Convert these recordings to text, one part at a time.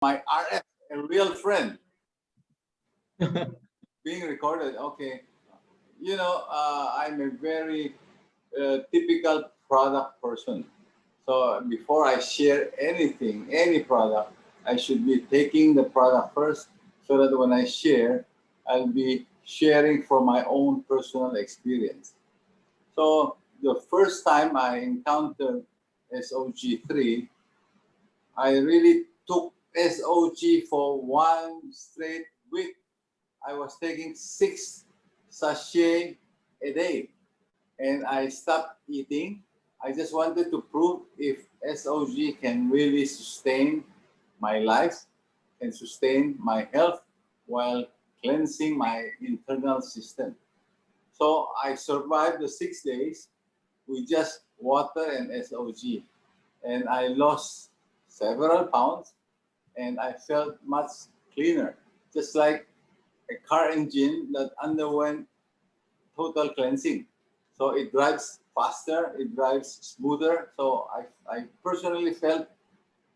my RF, a real friend, being recorded. Okay, I'm a very typical product person. So before I share anything, any product, I should be taking the product first so that when I share, I'll be sharing from my own personal experience. So the first time I encountered SOG3, I really took SOG for one straight week. I was taking 6 sachets a day, and I stopped eating. I just wanted to prove if SOG can really sustain my life and sustain my health while cleansing my internal system. So I survived the 6 days with just water and SOG. And I lost several pounds and I felt much cleaner, just like a car engine that underwent total cleansing. So it drives faster, it drives smoother. So I personally felt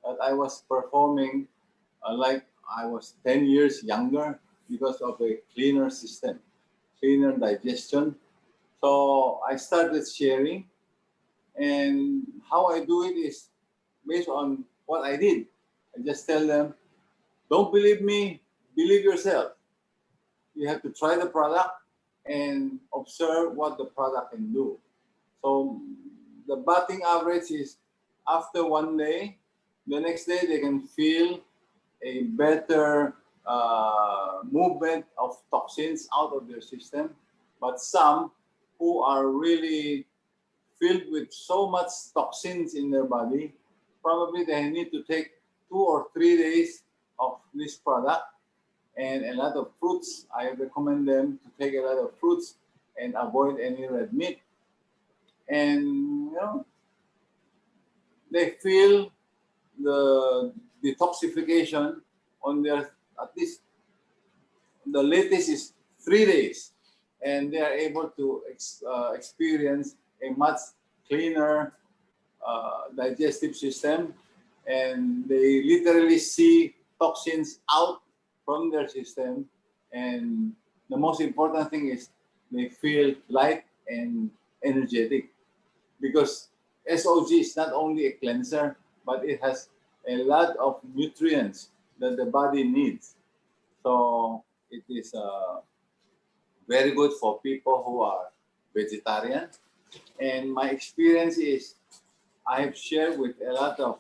that I was performing like I was 10 years younger because of a cleaner system, cleaner digestion. So I started sharing, and how I do it is based on what I did. I just tell them, don't believe me, believe yourself. You have to try the product and observe what the product can do. So the batting average is after one day, the next day they can feel a better movement of toxins out of their system. But some who are really filled with so much toxins in their body, probably they need to take 2 or 3 days of this product and a lot of fruits. I recommend them to take a lot of fruits and avoid any red meat. And they feel the detoxification on their, at least the latest is 3 days, and they are able to experience a much cleaner digestive system, and they literally see toxins out from their system. And the most important thing is they feel light and energetic, because SOG is not only a cleanser, but it has a lot of nutrients that the body needs. So it is very good for people who are vegetarian. And my experience is I have shared with a lot of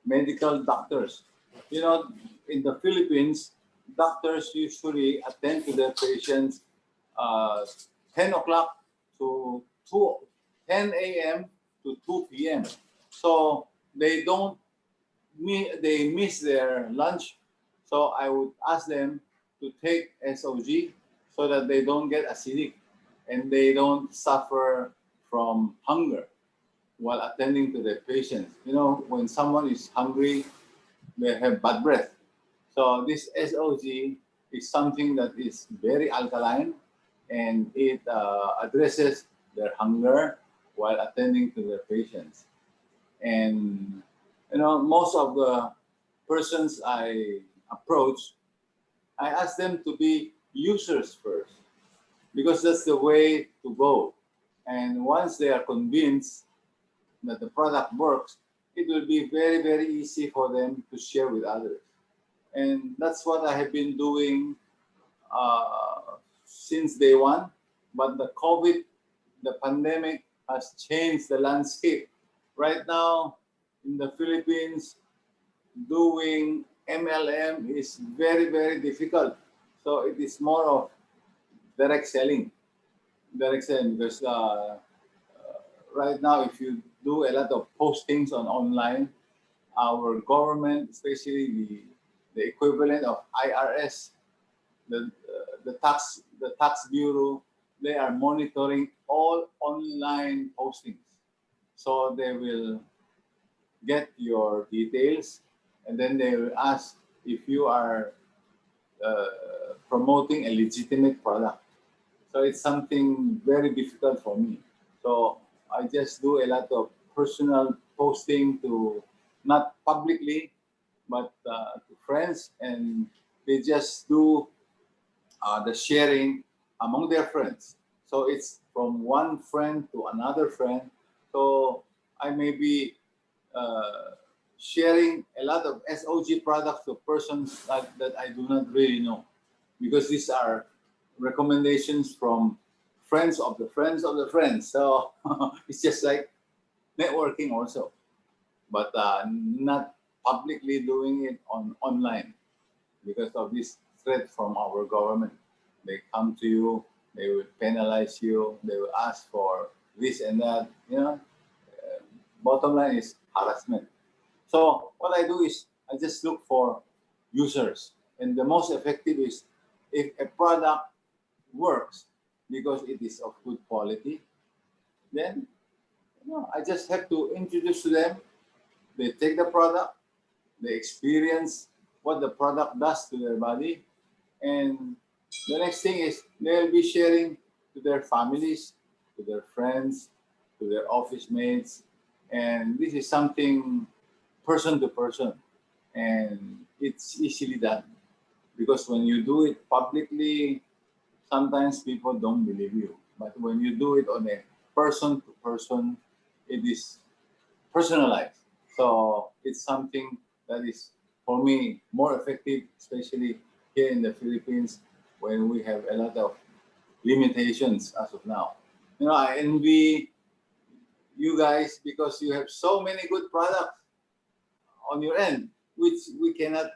medical doctors. You know, in the Philippines, doctors usually attend to their patients uh, 10 o'clock to 10 a.m. to 2 p.m. So they don't they miss their lunch. So I would ask them to take SOG so that they don't get acidic and they don't suffer from hunger while attending to their patients. You know, when someone is hungry, they have bad breath. So this SOG is something that is very alkaline, and it addresses their hunger while attending to their patients. And most of the persons I approach, I ask them to be users first, because that's the way to go. And once they are convinced that the product works, it will be very, very easy for them to share with others. And that's what I have been doing since day one. But the pandemic has changed the landscape. Right now, in the Philippines, doing MLM is very, very difficult. So it is more of direct selling. Direct selling, because right now, if you do a lot of postings on online, our government, especially the equivalent of IRS, the tax bureau, they are monitoring all online postings. So they will get your details, and then they will ask if you are promoting a legitimate product. So it's something very difficult for me. So I just do a lot of personal posting, to not publicly, but to friends, and they just do the sharing among their friends. So it's from one friend to another friend. So I may be sharing a lot of SOG products to persons that I do not really know, because these are recommendations from friends of the friends of the friends. So it's just like networking also, but not publicly doing it online because of this threat from our government. They come to you, they will penalize you, they will ask for this and that. Bottom line is harassment. So what I do is I just look for users, and the most effective is if a product works because it is of good quality, then I just have to introduce to them. They take the product, they experience what the product does to their body, and the next thing is they'll be sharing to their families, to their friends, to their office mates, and this is something person to person, and it's easily done because when you do it publicly, sometimes people don't believe you, but when you do it on a person to person, it is personalized. So it's something that is, for me, more effective, especially here in the Philippines when we have a lot of limitations as of now. I envy you guys because you have so many good products on your end, which we cannot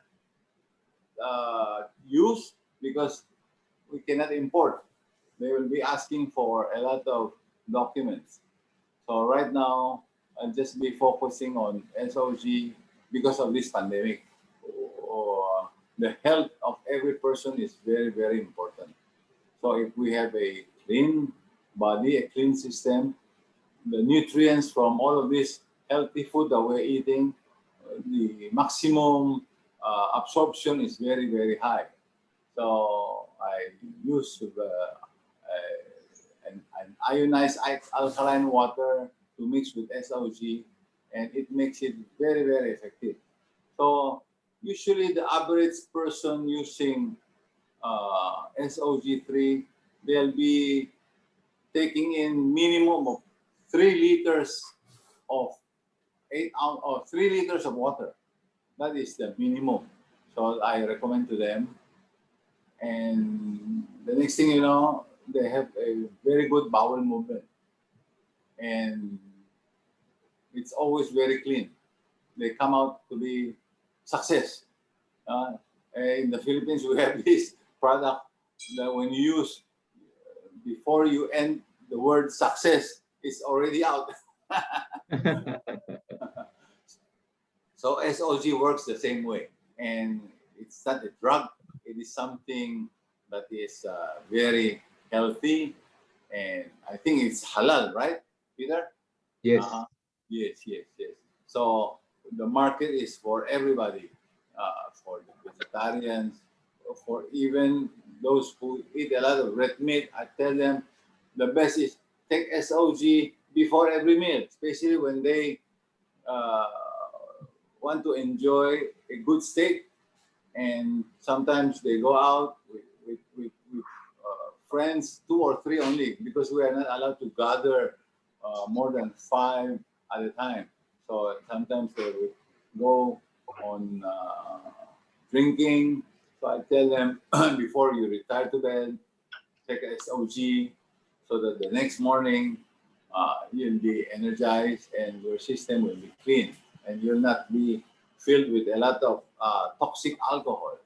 use because we cannot import. They will be asking for a lot of documents. So right now, I'll just be focusing on SOG because of this pandemic. The health of every person is very, very important. So if we have a clean body, a clean system, the nutrients from all of this healthy food that we're eating, the maximum absorption is very, very high. So I use an ionized alkaline water to mix with SOG, and it makes it very, very effective. So usually the average person using SOG3, they'll be taking in minimum of 3 liters of 8 ounce or 3 liters of water. That is the minimum. So I recommend to them. And the next thing you know, they have a very good bowel movement. And it's always very clean. They come out to be success. In the Philippines, we have this product that when you use, before you end the word success, it's already out. So SOG works the same way. And it's not a drug. It is something that is very healthy. And I think it's halal, right, Peter? Yes. Yes. So the market is for everybody, for the vegetarians, for even those who eat a lot of red meat. I tell them the best is take SOG before every meal, especially when they uh, want to enjoy a good steak. And sometimes they go out with friends, 2 or 3 only, because we are not allowed to gather more than 5 at a time. So sometimes they will go on drinking. So I tell them before you retire to bed, take a SOG so that the next morning you'll be energized and your system will be clean and you'll not be filled with a lot of toxic alcohol.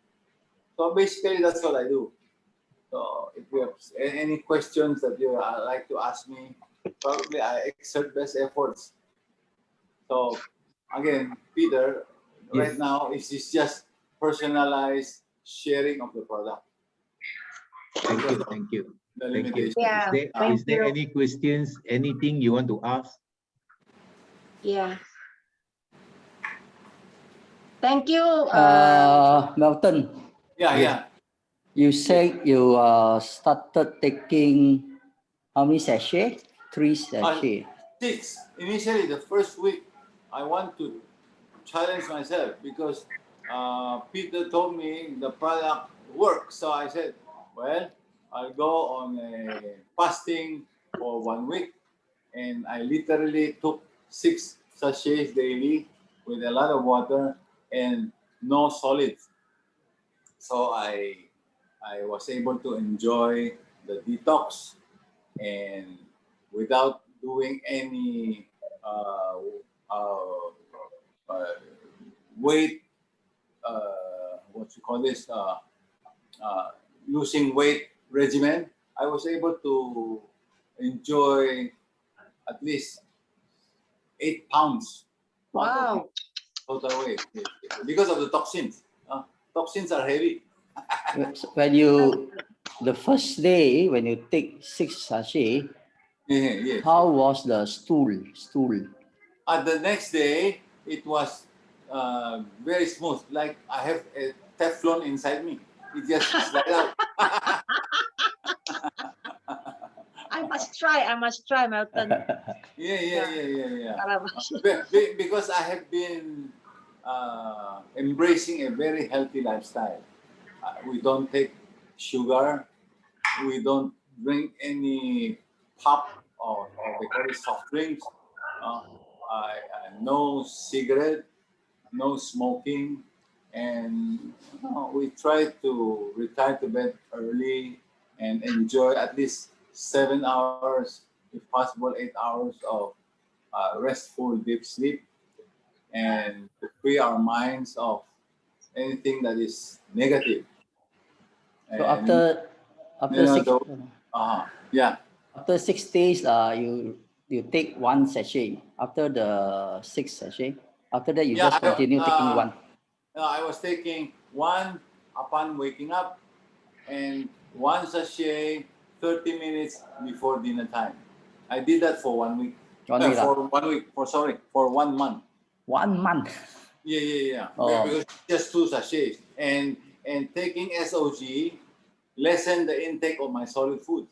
So basically, that's what I do. So if you have any questions that you like to ask me, probably I exert best efforts. So again, Peter, right Yes. now it's just personalized sharing of the product Thank because you. of Thank you. the Thank you. limitations. Yeah, thank Is there you. any questions, anything you want to ask? Yeah. Thank you. Melton, Yeah, Yes. yeah. you Yes. said you started taking how many sachet? 3 sachet. 6. Initially, the first week, I want to challenge myself because Peter told me the product works. So I said, well, I'll go on a fasting for 1 week. And I literally took 6 sachets daily with a lot of water and no solids. So I was able to enjoy the detox and without doing any uh, uh, uh, weight, what you call this, losing weight regimen. I was able to enjoy at least 8 pounds Wow. total weight because of the toxins. Toxins are heavy. When you, the first day when you take 6 sachet, Yes. how was the stool? The next day, it was very smooth. Like I have a Teflon inside me. It just slide out. I must try, Melton. Yeah. Kalabash. Because I have been embracing a very healthy lifestyle. We don't take sugar. We don't drink any pop or they call it soft drinks. No cigarette, no smoking, and we try to retire to bed early and enjoy at least 7 hours, if possible 8 hours of restful deep sleep, and to free our minds of anything that is negative. So And, after you know, 6 yeah. after 6 days, you take 1 sachet. After the 6 sachet, after that you just continue taking 1. I was taking 1 upon waking up and 1 sachet 30 minutes before dinner time. I did that for 1 week. 1 week, For 1 month. 1 month. Yeah. Oh. Because just 2 sachets. And taking SOG lessen the intake of my solid food.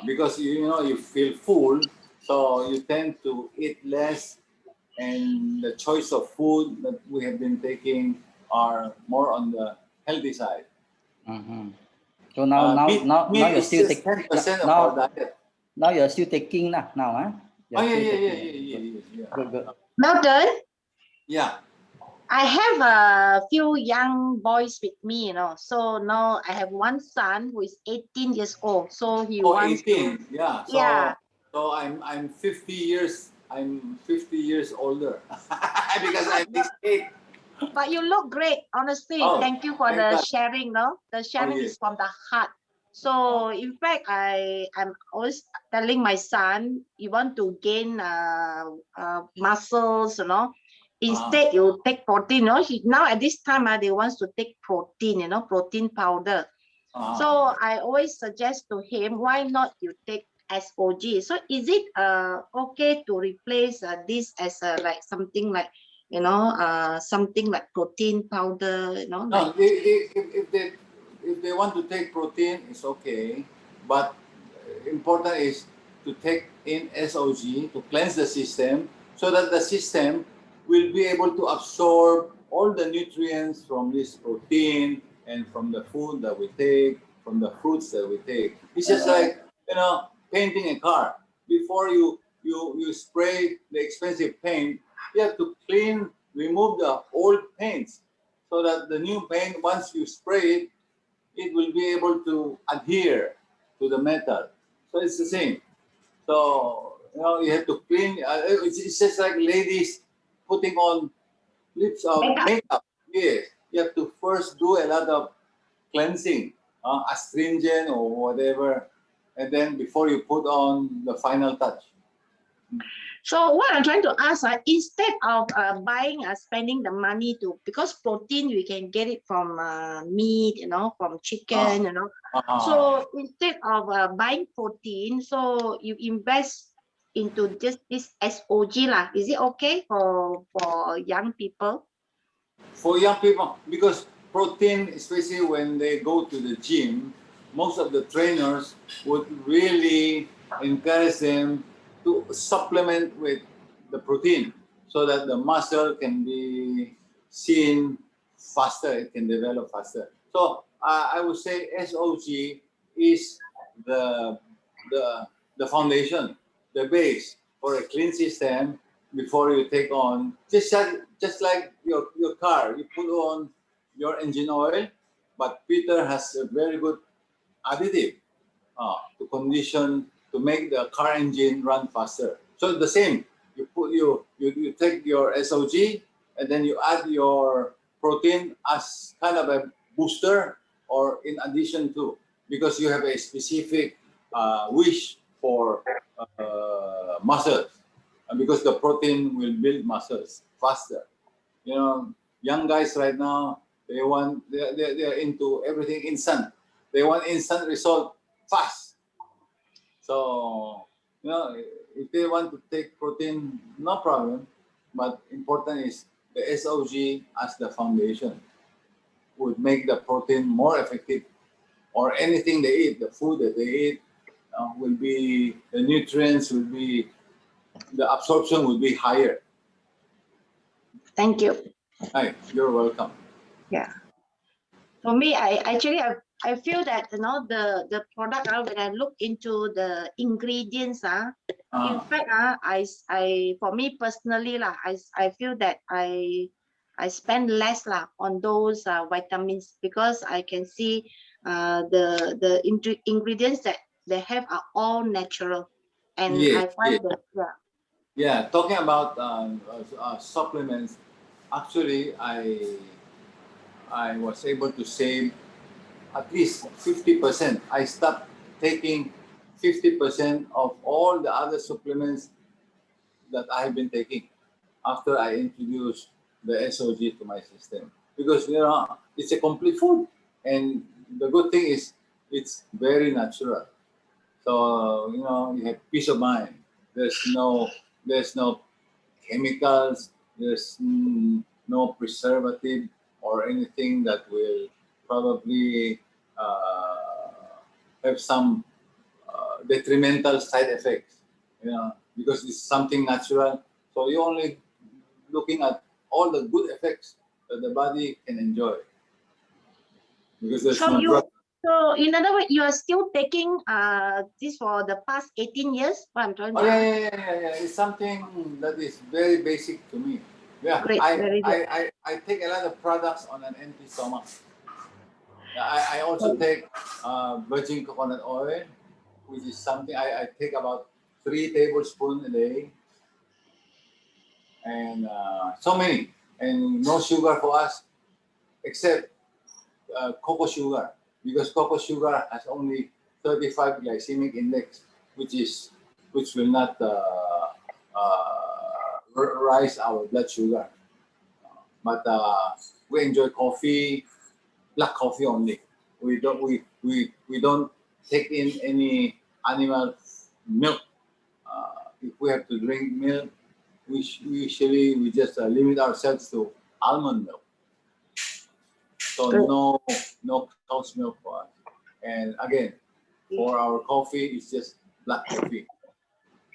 Because you feel full, so you tend to eat less, and the choice of food that we have been taking are more on the healthy side. So now Meat you're is still just taking 10% of our diet. now you're still taking now, huh? You're still taking. Yeah. Good. Melton, Yeah. I have a few young boys with me, So now I have one son who is 18 years old. So he wants 18. to. Yeah. Yeah. So I'm 50 years. I'm 50 years older because I'm 68. But you look great, honestly. Oh, Thank you for thank the God. sharing, no? The sharing yes. is from the heart. So in fact, I'm always telling my son, you want to gain muscles, Instead, you take protein. Now at this time, they want to take protein, protein powder. So I always suggest to him, why not you take SOG? So is it okay to replace this as like something like something like protein powder? No, Like, if they want to take protein, it's okay. But important is to take in SOG to cleanse the system so that the system will be able to absorb all the nutrients from this protein and from the food that we take, from the fruits that we take. It's just like painting a car. Before you spray the expensive paint, you have to remove the old paints so that the new paint, once you spray it, it will be able to adhere to the metal. So it's the same. So you have to clean. It's just like ladies putting on lips of makeup. Yes, you have to first do a lot of cleansing, astringent or whatever, and then before you put on the final touch. so what I'm trying to ask, instead of spending the money because protein we can get it from meat, from chicken, So instead of buying protein, so you invest into just this SOG lah. Is it okay for young people? For young people, because protein, especially when they go to the gym, most of the trainers would really encourage them to supplement with the protein so that the muscle can be seen faster, it can develop faster. So I would say SOG is the, the foundation, the base for a clean system before you take on, just like your car, you put on your engine oil, but Peter has a very good additive to condition, to make the car engine run faster. So the same, you take your SOG and then you add your protein as kind of a booster or in addition to, because you have a specific wish for muscles, and because the protein will build muscles faster. You know, young guys right now, they're into everything instant. They want instant result fast. So, you know, if they want to take protein, no problem. But important is the SOG as the foundation would make the protein more effective. Or anything they eat, the food that they eat will be, the nutrients will be, the absorption will be higher. Thank you. Hi, you're welcome. Yeah. For me, I feel that the product when I look into the ingredients in fact I for me personally I feel that I spend less on those vitamins, because I can see the ingredients that they have are all natural, and Yes, I find yes. that Yeah, talking about supplements, actually, I was able to save at least 50%. I stopped taking 50% of all the other supplements that I have been taking after I introduced the SOG to my system. Because, you know, it's a complete food. And the good thing is it's very natural. So, you know, you have peace of mind. There's no chemicals, there's no preservative or anything that will probably have some detrimental side effects, you know, because it's something natural. So you're only looking at all the good effects that the body can enjoy, because there's so no you drug. so in other words, you are still taking this for the past 18 years, what I'm trying to Oh yeah, ask. yeah. It's something that is very basic to me. Yeah, Great, very good. I take a lot of products on an empty stomach. I also take virgin coconut oil, which is something I take about 3 tablespoons a day, and so many, and no sugar for us except cocoa sugar, because cocoa sugar has only 35 glycemic index, which will not rise our blood sugar. But we enjoy coffee, black coffee only. We don't take in any animal milk. If we have to drink milk, we usually we just limit ourselves to almond milk. So Good. no cow's milk for us. And again, for our coffee, it's just black coffee.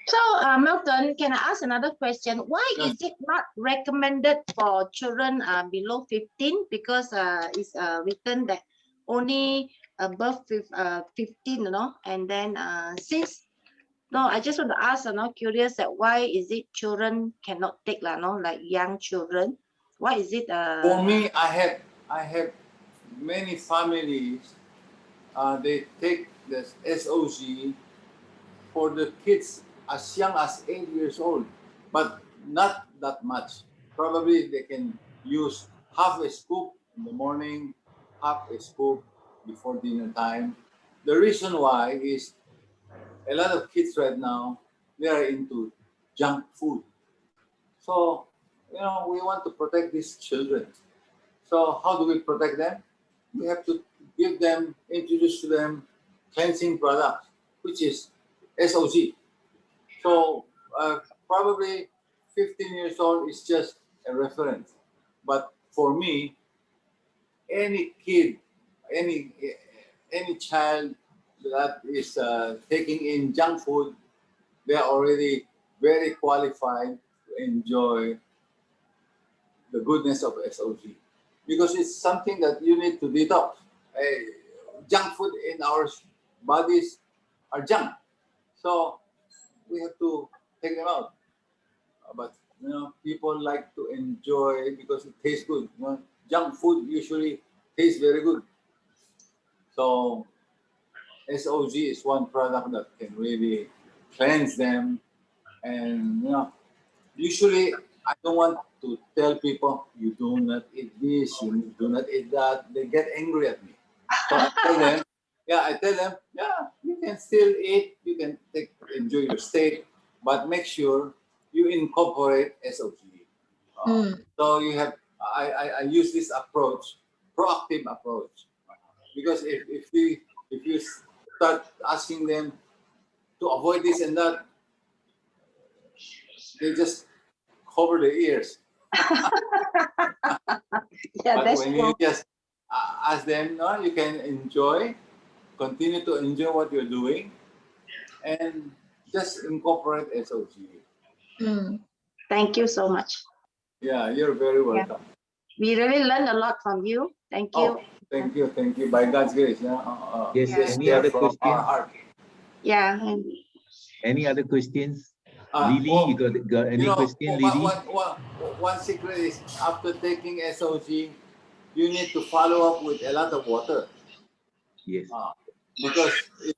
So, Milton, can I ask another question? Why Yes. is it not recommended for children below 15? Because it's written that only above 15, and then since, no, I just want to ask, curious that why is it children cannot take, like young children? Why is it? For me, I have many families. They take this SOG for the kids as young as 8 years old, but not that much. Probably they can use half a scoop in the morning, half a scoop before dinner time. The reason why is a lot of kids right now, they are into junk food. So, you know, we want to protect these children. So how do we protect them? We have to give them, introduce to them cleansing products, which is SOG. So probably 15 years old is just a reference. But for me, any kid, any any child that is taking in junk food, they are already very qualified to enjoy the goodness of SOG, because it's something that you need to detox. Junk food in our bodies are junk, so we have to take them out. But people like to enjoy because it tastes good. Junk food usually tastes very good. So SOG is one product that can really cleanse them. And usually I don't want to tell people you do not eat this, you do not eat that. They get angry at me. So I tell them, you can still eat, you can enjoy your steak, but make sure you incorporate SOG. So I use this approach, proactive approach, because if you start asking them to avoid this and that, they just cover their ears. Yeah, But that's when true. you just ask them, no, you can continue to enjoy what you're doing, and just incorporate SOG. Thank you so much. Yeah, you're very Yeah. welcome. We really learned a lot from you. Thank you. Oh, thank you. By God's grace. Yes, Just any share other from our questions? heart. Yeah. Any other questions? Lily, Well, you got any question, Lily? one secret is after taking SOG, you need to follow up with a lot of water. Yes. Because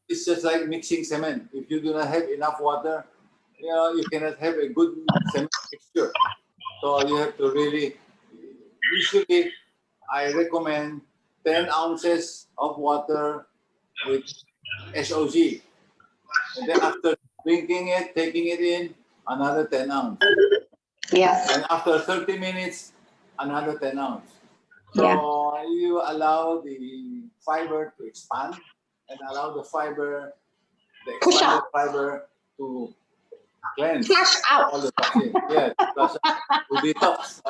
it's just like mixing cement. If you do not have enough water, you cannot have a good cement mixture. So you have to really, usually I recommend 10 ounces of water with SOG. And then after drinking it, taking it in, another 10 ounces. Yeah. And after 30 minutes, another 10 ounces. So Yeah. you allow the fiber to expand and allow the Push expanded out. fiber to cleanse Flush out. all the toxins. Yeah, to detox.